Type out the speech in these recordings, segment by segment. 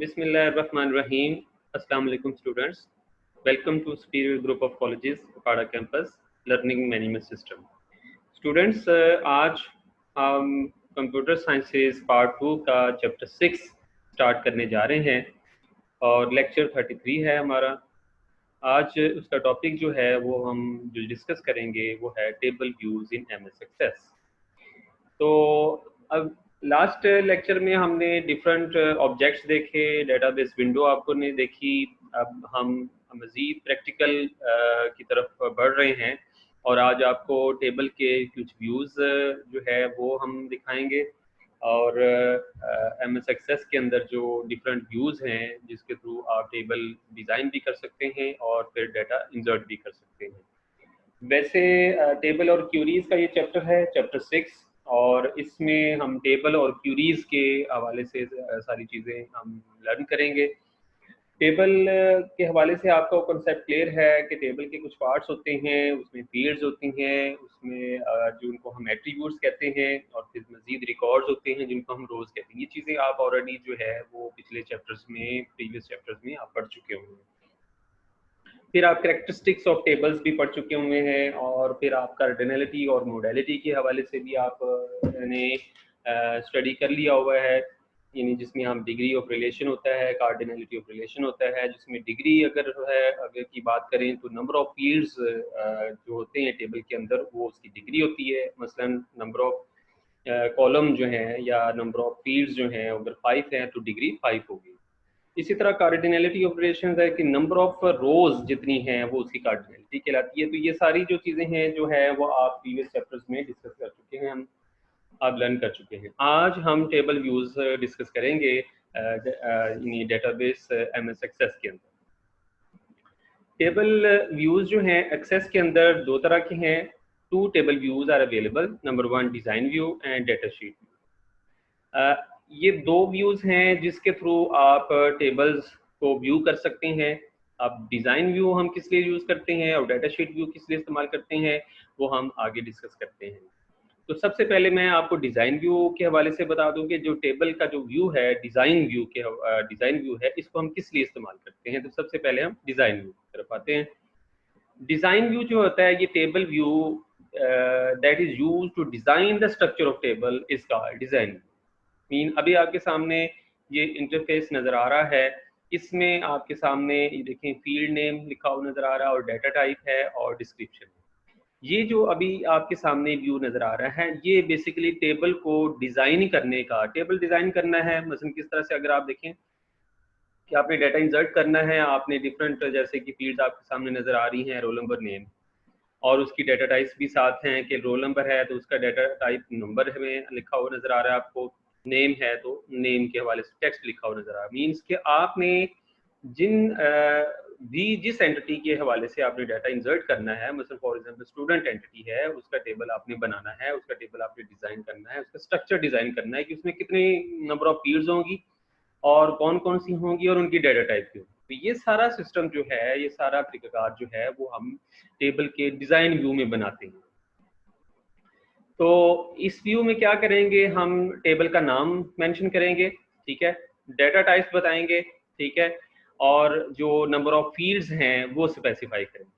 Bismillahirrahmanirrahim. Assalamu alaikum students. Welcome to Superior Group of Colleges, Okada Campus, Learning Management System. Students, आज हम computer sciences part 2 का chapter 6 start करने जा रहे हैं और लेक्चर 33 है हमारा। आज उसका टॉपिक जो है वो हम जो डिस्कस करेंगे वो है table views in MS Access. तो अब लास्ट लेक्चर में हमने डिफरेंट ऑब्जेक्ट्स देखे, डेटाबेस विंडो आपको ने देखी। अब हम मज़ीद प्रैक्टिकल की तरफ बढ़ रहे हैं और आज आपको टेबल के कुछ व्यूज़ जो है वो हम दिखाएंगे और MS एक्सेस के अंदर जो डिफरेंट व्यूज़ हैं जिसके थ्रू आप टेबल डिज़ाइन भी कर सकते हैं और फिर डाटा इंसर्ट भी कर सकते हैं। वैसे टेबल और क्यूरीज का ये चैप्टर है, चैप्टर 6, और इसमें हम टेबल और क्यूरीज के हवाले से सारी चीज़ें हम लर्न करेंगे। टेबल के हवाले से आपका कॉन्सेप्ट क्लियर है कि टेबल के कुछ पार्ट्स होते हैं, उसमें फील्ड्स होती हैं, उसमें जो उनको हम एट्रीब्यूट्स कहते हैं और फिर मज़ीद रिकॉर्ड्स होते हैं जिनको हम रोज़ कहते हैं। ये चीज़ें आप ऑलरेडी जो है वो पिछले चैप्टर्स में, प्रीवियस चैप्टर्स में आप पढ़ चुके होंगे। फिर आप कैरेक्टरिस्टिक्स ऑफ टेबल्स भी पढ़ चुके हुए हैं और फिर आप कार्डिनलिटी और मोडेलिटी के हवाले से भी आपने स्टडी कर लिया हुआ है, यानी जिसमें हम डिग्री ऑफ रिलेशन होता है, कार्डिनलिटी ऑफ रिलेशन होता है, जिसमें डिग्री अगर की बात करें तो नंबर ऑफ फील्ड्स जो होते हैं टेबल के अंदर वो उसकी डिग्री होती है। मसलन नंबर ऑफ कॉलम जो हैं या नंबर ऑफ फील्ड्स जो हैं अगर 5 हैं तो डिग्री 5 होगी। इसी तरह कार्डिनलिटी ऑपरेशन है कि नंबर ऑफ रोज जितनी हैं वो उसकी कार्डिनलिटी कहलाती है। तो ये सारी जो चीज़ें हैं जो है वो आप प्रीवियस चैप्टर्स में डिस्कस कर चुके हैं, हम आप लर्न कर चुके हैं। आज हम टेबल व्यूज डिस्कस करेंगे डेटाबेस MS एक्सेस के अंदर। टेबल व्यूज जो हैं एक्सेस के अंदर दो तरह के हैं। 2 table views are available. Number 1 design view and data sheet view. ये 2 व्यूज़ हैं जिसके थ्रू आप टेबल्स को व्यू कर सकते हैं। अब डिज़ाइन व्यू हम किस लिए यूज़ करते हैं और डाटा शीट व्यू किस लिए इस्तेमाल करते हैं वो हम आगे डिस्कस करते हैं। तो सबसे पहले मैं आपको डिज़ाइन व्यू के हवाले से बता दूं कि जो टेबल का जो व्यू है, डिज़ाइन व्यू है, इसको हम किस लिए इस्तेमाल करते हैं। तो सबसे पहले हम डिज़ाइन व्यू की तरफ आते हैं। डिज़ाइन व्यू जो होता है ये table view that is used to design the structure of table is called design view. अभी आपके सामने ये इंटरफेस नज़र आ रहा है, इसमें आपके सामने ये देखें फील्ड नेम लिखा हुआ नज़र आ रहा है और डाटा टाइप है और डिस्क्रिप्शन। ये जो अभी आपके सामने व्यू नज़र आ रहा है ये बेसिकली टेबल को डिज़ाइन करने का, टेबल डिज़ाइन करना है। मसलन किस तरह से अगर आप देखें कि आपने डाटा इंसर्ट करना है, आपने डिफरेंट जैसे कि फील्ड्स आपके सामने नज़र आ रही हैं, रोल नंबर नेम, और उसकी डाटा टाइप्स भी साथ हैं कि रोल नंबर है तो उसका डाटा टाइप नंबर में लिखा हुआ नज़र आ रहा है आपको, नेम है तो नेम के हवाले से टेक्स्ट लिखा हुआ नज़र आ रहा है। मीन्स कि आपने जिस एंटिटी के हवाले से आपने डाटा इंसर्ट करना है, मतलब फॉर एग्जांपल स्टूडेंट एंटिटी है, उसका टेबल आपने बनाना है, उसका टेबल आपने डिज़ाइन करना है, उसका स्ट्रक्चर डिज़ाइन करना है कि उसमें कितने नंबर ऑफ फील्ड्स होंगी और कौन कौन सी होंगी और उनकी डाटा टाइप की होगी। तो ये सारा सिस्टम जो है, ये सारा तरीकाकार जो है वो हम टेबल के डिज़ाइन व्यू में बनाते हैं। तो इस व्यू में क्या करेंगे, हम टेबल का नाम मेंशन करेंगे, ठीक है, डाटा टाइप्स बताएंगे, ठीक है, और जो नंबर ऑफ फील्ड्स हैं वो स्पेसिफाई करेंगे।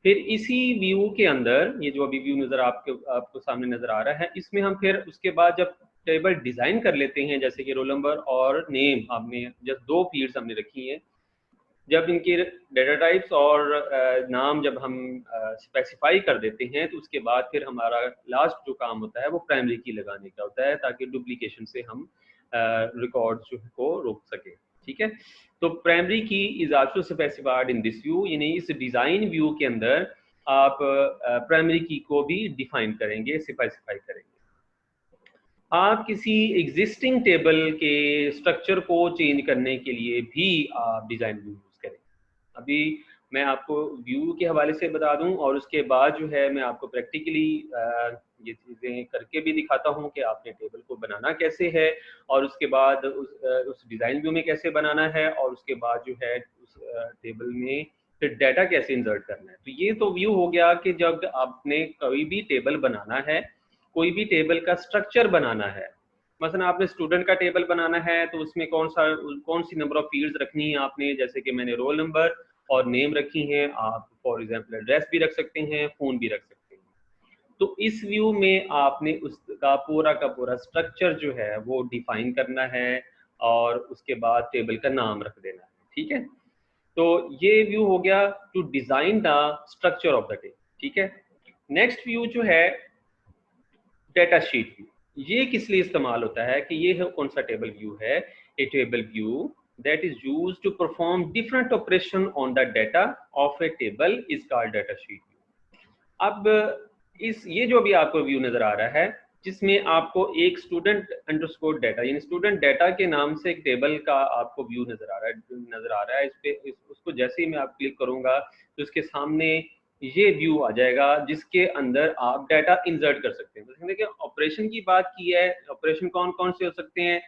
फिर इसी व्यू के अंदर ये जो अभी व्यू नज़र आपको सामने नज़र आ रहा है, इसमें हम फिर उसके बाद जब टेबल डिज़ाइन कर लेते हैं, जैसे कि रोल नंबर और नेम, आपने जब 2 फील्ड्स हमने रखी हैं, जब इनकी डाटा टाइप्स और नाम जब हम स्पेसिफाई कर देते हैं तो उसके बाद फिर हमारा लास्ट जो काम होता है वो प्राइमरी की लगाने का होता है ताकि डुप्लीकेशन से हम रिकॉर्ड जो को रोक सके, ठीक है। तो प्राइमरी की is also specified in this view, यानी इस डिज़ाइन व्यू के अंदर आप प्राइमरी की को भी डिफाइन करेंगे, स्पेसिफाई करेंगे। आप किसी एग्जिस्टिंग टेबल के स्ट्रक्चर को चेंज करने के लिए भी आप डिज़ाइन व्यू यूज़ करें। अभी मैं आपको व्यू के हवाले से बता दूं और उसके बाद जो है मैं आपको प्रैक्टिकली ये चीज़ें करके भी दिखाता हूं कि आपने टेबल को बनाना कैसे है और उसके बाद उस डिज़ाइन व्यू में कैसे बनाना है और उसके बाद जो है उस टेबल में फिर डाटा कैसे इंसर्ट करना है। तो ये तो व्यू हो गया कि जब आपने कोई भी टेबल बनाना है, कोई भी टेबल का स्ट्रक्चर बनाना है, मसलन आपने स्टूडेंट का टेबल बनाना है तो उसमें कौन सी नंबर ऑफ फील्ड्स रखनी है आपने, जैसे कि मैंने रोल नंबर और नेम रखी हैं, आप फॉर एग्जांपल एड्रेस भी रख सकते हैं, फ़ोन भी रख सकते हैं। तो इस व्यू में आपने उसका पूरा का पूरा स्ट्रक्चर जो है वो डिफाइन करना है और उसके बाद टेबल का नाम रख देना है, ठीक है। तो ये व्यू हो गया to design the structure of the table, ठीक है। नेक्स्ट व्यू जो है डेटा शीट व्यू, ये किस लिए इस्तेमाल होता है कि ये है कौन सा टेबल व्यू है, a table view that is used to perform different operation on the data of a table is called data sheet view। अब ये जो अभी आपको व्यू नजर आ रहा है जिसमें आपको एक स्टूडेंट अंडरस्कोर डाटा यानी स्टूडेंट डाटा के नाम से एक टेबल का आपको व्यू नजर आ रहा है उसको जैसे ही मैं आप क्लिक करूंगा तो उसके सामने ये व्यू आ जाएगा जिसके अंदर आप डाटा इंसर्ट कर सकते हैं। देखिए ऑपरेशन की बात की है, ऑपरेशन कौन कौन से हो सकते हैं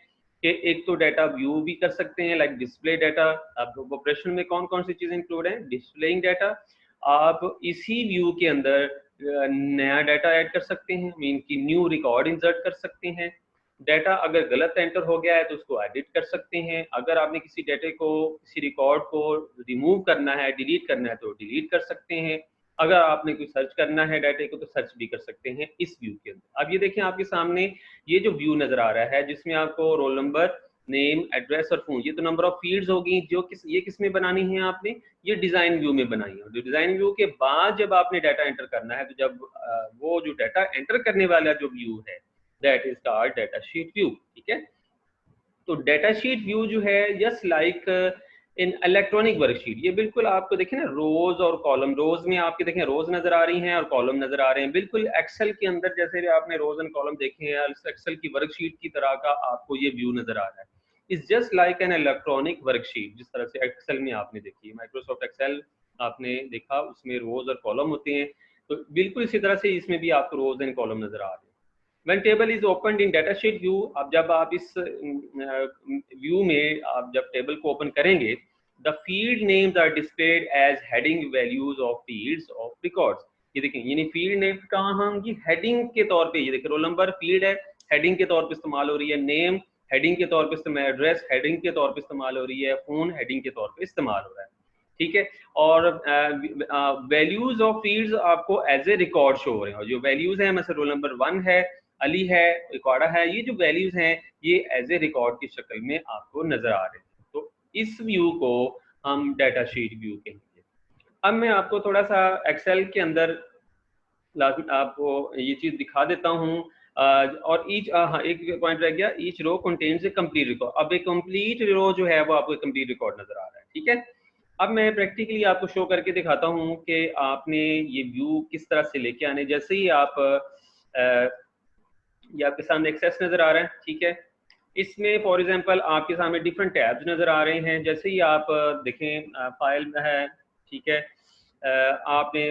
कि एक तो डाटा व्यू भी कर सकते हैं लाइक डिस्प्ले डाटा। अब ऑपरेशन में कौन कौन सी चीजें इंक्लूड हैं, डिस्प्लेइंग डाटा, आप इसी व्यू के अंदर नया डाटा ऐड कर सकते हैं, मीन की न्यू रिकॉर्ड इंसर्ट कर सकते हैं। डाटा अगर गलत एंटर हो गया है तो उसको एडिट कर सकते हैं, अगर आपने किसी डाटे को किसी रिकॉर्ड को रिमूव करना है डिलीट करना है तो डिलीट कर सकते हैं, अगर आपने कोई सर्च करना है डाटे को तो सर्च भी कर सकते हैं इस व्यू के अंदर। अब ये देखें आपके सामने ये जो व्यू नजर आ रहा है जिसमें आपको रोल नंबर, नेम, एड्रेस और फोन, ये तो नंबर ऑफ फील्ड्स होगी जो किस में बनानी है आपने, ये डिजाइन व्यू में बनाई है। डिजाइन व्यू के बाद जब आपने डाटा एंटर करना है तो जब वो जो डाटा एंटर करने वाला जो व्यू है that is called data sheet view, ठीक है। तो डाटा शीट व्यू जो है just like in electronic worksheet, ये बिल्कुल आपको देखें ना रोज और कॉलम, रोज में आपके देखें रोज नजर आ रही हैं और कॉलम नजर आ रहे हैं, बिल्कुल एक्सेल के अंदर जैसे आपने रोज एंड कॉलम देखे हैं एक्सेल की वर्कशीट की तरह का आपको ये व्यू नजर आ रहा है। It's just like an electronic worksheet, जिस तरह से एक्सेल में आपने देखी माइक्रोसॉफ्ट एक्सेल आपने देखा उसमें रोज और कॉलम होते हैं, तो बिल्कुल इसी तरह से इसमें भी आपको रोज एंड कॉलम नजर आ रहे हैं। When table is opened in data sheet view, अब जब आप इस व्यू में आप जब टेबल को ओपन करेंगे the field names are displayed as heading values of fields of records। ये देखें यानी फील्ड नेम कहाँ होंगी, हेडिंग के तौर पे, ये देखिए रोल नंबर फील्ड है हेडिंग के तौर पे इस्तेमाल हो रही है, नेम हेडिंग के तौर पे इस्तेमाल, एड्रेस हेडिंग के तौर पे इस्तेमाल हो रही है, फोन हेडिंग के तौर पे इस्तेमाल हो रहा है, ठीक है। और वैल्यूज ऑफ फील्ड्स आपको एज ए रिकॉर्ड शो हो रहे हैं, और जो वैल्यूज हैं मतलब रोल नंबर 1 है, अली है, रिकॉर्डा है, ये जो वैल्यूज हैं ये एज ए रिकॉर्ड की शक्ल में आपको नजर आ रहे हैं। तो इस व्यू को हम डाटा शीट व्यू कहेंगे। अब मैं आपको थोड़ा सा एक्सेल के अंदर आपको ये चीज दिखा देता हूँ और ईच हाँ एक पॉइंट रह गया, ईच रो कंटेन्स ए कंप्लीट रिकॉर्ड। अब एक कंप्लीट रो जो है वो आपको कंप्लीट रिकॉर्ड नजर आ रहा है, ठीक है। अब मैं प्रैक्टिकली आपको शो करके दिखाता हूँ कि आपने ये व्यू किस तरह से लेके आने। जैसे ही आप ये आपके सामने एक्सेस नजर आ रहा है, ठीक है, इसमें फॉर एग्जांपल आपके सामने डिफरेंट टैब्स नजर आ रहे हैं। जैसे ही आप देखें फाइल है, ठीक है, आपने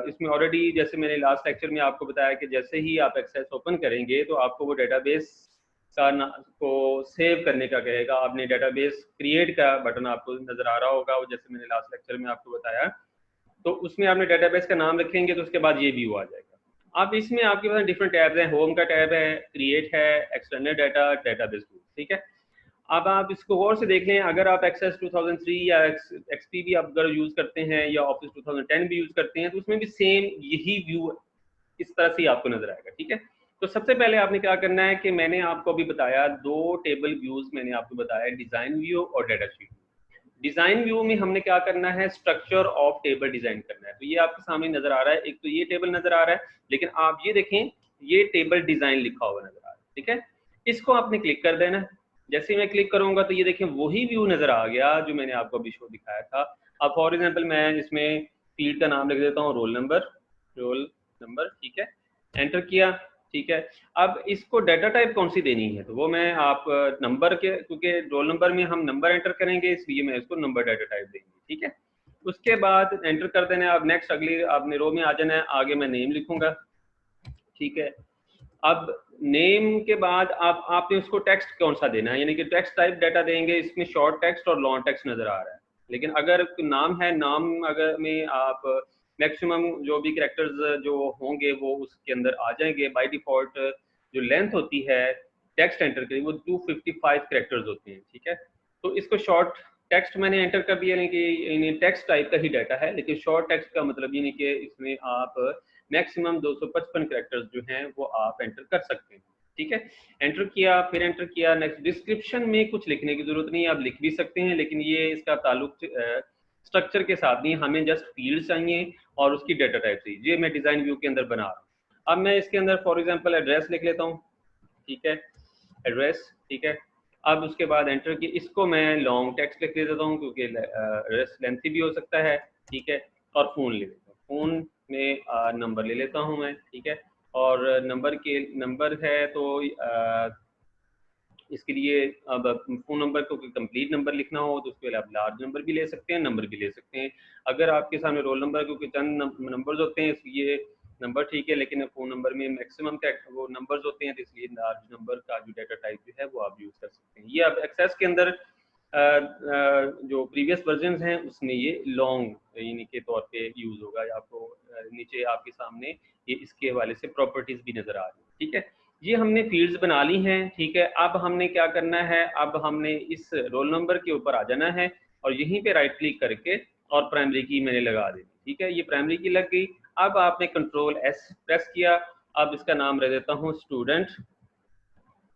इसमें ऑलरेडी जैसे मैंने लास्ट लेक्चर में आपको बताया कि जैसे ही आप एक्सेस ओपन करेंगे तो आपको वो डेटाबेस को सेव करने का कहेगा। आपने डेटाबेस क्रिएट का बटन आपको नजर आ रहा होगा, वो जैसे मैंने लास्ट लेक्चर में आपको बताया, तो उसमें आपने डेटाबेस का नाम रखेंगे तो उसके बाद ये व्यू आ जाएगा। अब इसमें आपके पास डिफरेंट टैब्स हैं, होम का टैब है, क्रिएट है, एक्सटर्नल डाटा, डेटाबेस टूल, ठीक है। अब आप इसको गौर से देख लें, अगर आप एक्सेस 2003 या एक्सपी भी आप अगर यूज करते हैं या ऑफिस 2010 भी यूज करते हैं तो उसमें भी सेम यही व्यू इस तरह से आपको नजर आएगा, ठीक है। तो सबसे पहले आपने क्या करना है कि मैंने आपको अभी बताया दो टेबल व्यूज मैंने आपको बताया, डिजाइन व्यू और डाटा शीट। डिजाइन व्यू में हमने क्या करना है, स्ट्रक्चर ऑफ टेबल डिजाइन करना है। तो ये आपके सामने नजर आ रहा है, एक तो ये टेबल नजर आ रहा है, लेकिन आप ये देखें ये टेबल डिजाइन लिखा हुआ नजर आ रहा है, ठीक है। इसको आपने क्लिक कर देना। जैसे ही मैं क्लिक करूंगा तो ये देखें वही व्यू नजर आ गया जो मैंने आपको अभी शो दिखाया था। अब फॉर एग्जांपल मैं इसमें फील्ड का नाम लिख देता हूँ रोल नंबर, ठीक है, एंटर किया, ठीक है। अब इसको डाटा टाइप कौन सी देनी है तो वो मैं आप नंबर के, क्योंकि रोल नंबर में हम नंबर एंटर करेंगे इसलिए मैं इसको नंबर डाटा टाइप देंगे, ठीक है। उसके बाद एंटर कर देना है। अब नेक्स्ट अगली आपने रो में आ जाना है, आगे मैं नेम लिखूंगा, ठीक है। अब नेम के बाद आपने उसको टेक्स्ट कौन सा देना है, यानी कि टेक्स्ट टाइप डाटा देंगे। इसमें शॉर्ट टेक्स्ट और लॉन्ग टेक्स्ट नजर आ रहा है, लेकिन अगर नाम है, नाम अगर में आप मैक्सिमम जो भी कैरेक्टर्स जो होंगे वो उसके अंदर आ जाएंगे। बाय डिफॉल्ट जो लेंथ होती है टेक्स्ट एंटर करिए वो 255 कैरेक्टर्स होते हैं, ठीक है। तो इसको शॉर्ट टेक्स्ट मैंने एंटर कर दिया, यानी कि टेक्स्ट टाइप का ही डाटा है, लेकिन शॉर्ट टेक्स्ट का मतलब ये नहीं कि इसमें आप मैक्सिमम 255 कैरेक्टर्स जो हैं वो आप एंटर कर सकते हैं, ठीक है। एंटर किया, फिर एंटर किया, नेक्स्ट डिस्क्रिप्शन में कुछ लिखने की जरूरत नहीं है, आप लिख भी सकते हैं, लेकिन ये इसका ताल्लुक स्ट्रक्चर के साथ नहीं, हमें जस्ट फील्ड चाहिए और उसकी डेटा टाइप चाहिए। ये मैं डिजाइन व्यू के अंदर बना रहा हूँ। अब मैं इसके अंदर फॉर एग्जांपल एड्रेस लिख लेता हूँ, ठीक है, एड्रेस, ठीक है। अब उसके बाद एंटर की, इसको मैं लॉन्ग टेक्स्ट लिख देता हूँ क्योंकि एड्रेस लेंथी भी हो सकता है, ठीक है। और फोन ले लेता हूँ, फोन में नंबर ले लेता हूँ मैं, ठीक है। और नंबर है तो इसके लिए अब फोन नंबर को कंप्लीट नंबर लिखना हो तो उसके लिए आप लार्ज नंबर भी ले सकते हैं, नंबर भी ले सकते हैं। अगर आपके सामने रोल नंबर क्योंकि चंद नंबर्स होते हैं इसलिए नंबर ठीक है, लेकिन फोन नंबर में मैक्सिमम वो नंबर्स होते हैं, तो इसलिए लार्ज नंबर का जो डाटा टाइप जो है वो आप यूज कर सकते हैं। ये आप एक्सेस के अंदर जो प्रीवियस वर्जन हैं उसमें ये लॉन्ग यानी के तौर पे यूज होगा। आपको नीचे आपके सामने ये इसके हवाले से प्रॉपर्टीज भी नजर आ रही है, ठीक है। ये हमने फील्ड्स बना ली हैं, ठीक है। अब हमने क्या करना है, अब हमने इस रोल नंबर के ऊपर आ जाना है और यहीं पे राइट क्लिक करके और प्राइमरी की मैंने लगा दी, ठीक है। ये प्राइमरी की लग गई। अब आपने कंट्रोल एस प्रेस किया। अब इसका नाम रख देता हूँ स्टूडेंट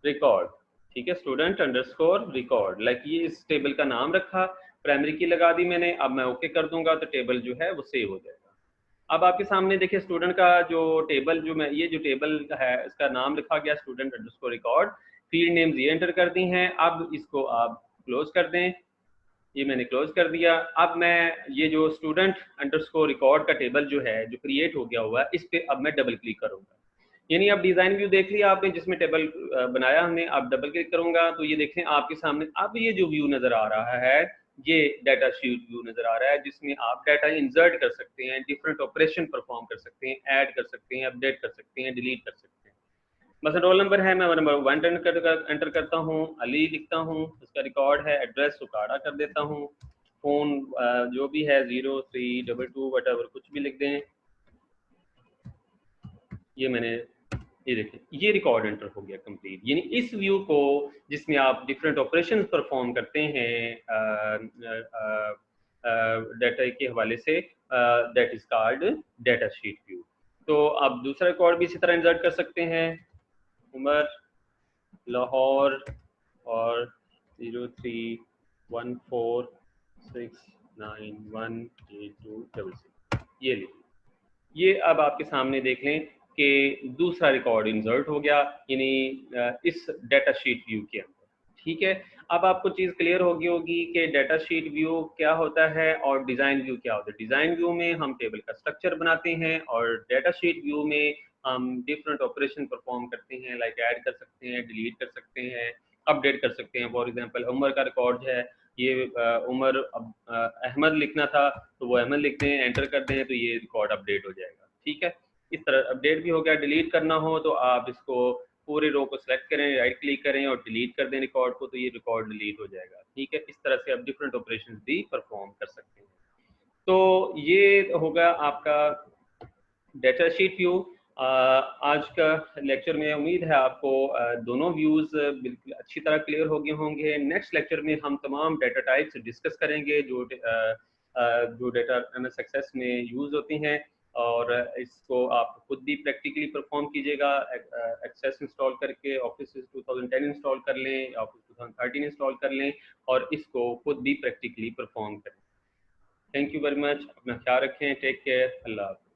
रिकॉर्ड, ठीक है, स्टूडेंट अंडरस्कोर रिकॉर्ड। लाइक ये इस टेबल का नाम रखा, प्राइमरी की लगा दी मैंने। अब मैं ओके कर दूंगा तो टेबल जो है वो सेव हो जाएगा। अब आपके सामने देखिए स्टूडेंट का जो टेबल जो मैं ये जो टेबल है इसका नाम लिखा गया student underscore record, field names ये एंटर कर दी हैं। अब इसको आप क्लोज कर दें, ये मैंने क्लोज कर दिया। अब मैं ये जो स्टूडेंट अंडरस्कोर रिकॉर्ड का टेबल जो है जो क्रिएट हो गया हुआ है इस पे अब मैं डबल क्लिक करूंगा। यानी अब डिजाइन व्यू देख लिया आपने जिसमें टेबल बनाया हमने। अब डबल क्लिक करूंगा तो ये देखें आपके सामने अब ये जो व्यू नजर आ रहा है ये डाटा शीट व्यू नजर आ रहा है, जिसमें आप डाटा इंसर्ट कर सकते हैं, डिफरेंट ऑपरेशन परफॉर्म कर सकते हैं, ऐड कर सकते हैं, अपडेट कर सकते हैं, डिलीट कर सकते हैं। बस रोल नंबर है, मैं नंबर 1 एंटर करता हूँ, अली लिखता हूँ, उसका रिकॉर्ड है, एड्रेस उकाड़ा कर देता हूँ, फोन जो भी है 0322 वट कुछ भी लिख दें। ये मैंने ये देखिए ये रिकॉर्ड एंटर हो गया कंप्लीट। यानी इस व्यू को जिसमें आप डिफरेंट ऑपरेशंस परफॉर्म करते हैं डाटा के हवाले से, that is called data sheet view. तो आप दूसरा रिकॉर्ड भी इसी तरह इंसर्ट कर सकते हैं, उमर लाहौर और 0314691826। ये लीजिए, ये अब आपके सामने देख लें कि दूसरा रिकॉर्ड इंसर्ट हो गया यानी इस डाटा शीट व्यू के अंदर, ठीक है। अब आपको चीज़ क्लियर होगी कि डाटा शीट व्यू क्या होता है और डिज़ाइन व्यू क्या होता है। डिज़ाइन व्यू में हम टेबल का स्ट्रक्चर बनाते हैं और डाटा शीट व्यू में हम डिफरेंट ऑपरेशन परफॉर्म करते हैं, लाइक ऐड कर सकते हैं, डिलीट कर सकते हैं, अपडेट कर सकते हैं। फॉर एग्जांपल उमर का रिकॉर्ड है, ये उमर अहमद लिखना था तो वो अहमद लिखते हैं, एंटर करते हैं तो ये रिकॉर्ड अपडेट हो जाएगा, ठीक है। इस तरह अपडेट भी हो गया। डिलीट करना हो तो आप इसको पूरे रो को सिलेक्ट करें, राइट क्लिक करें और डिलीट कर दें रिकॉर्ड को, तो ये रिकॉर्ड डिलीट हो जाएगा, ठीक है। इस तरह से आप डिफरेंट ऑपरेशंस भी परफॉर्म कर सकते हैं। तो ये होगा आपका डाटा शीट व्यू। आज का लेक्चर में उम्मीद है आपको दोनों व्यूज़ बिल्कुल अच्छी तरह क्लियर हो गए होंगे। नेक्स्ट लेक्चर में हम तमाम डाटा टाइप्स डिस्कस करेंगे जो डाटा एमएस एक्सेस में यूज़ होती हैं, और इसको आप खुद भी प्रैक्टिकली परफॉर्म कीजिएगा। एक्सेस इंस्टॉल करके ऑफिस 2010 इंस्टॉल कर लें, ऑफिस 2013 इंस्टॉल कर लें और इसको खुद भी प्रैक्टिकली परफॉर्म करें। थैंक यू वेरी मच, अपना ख्याल रखें, टेक केयर, अल्लाह हाफ़िज़।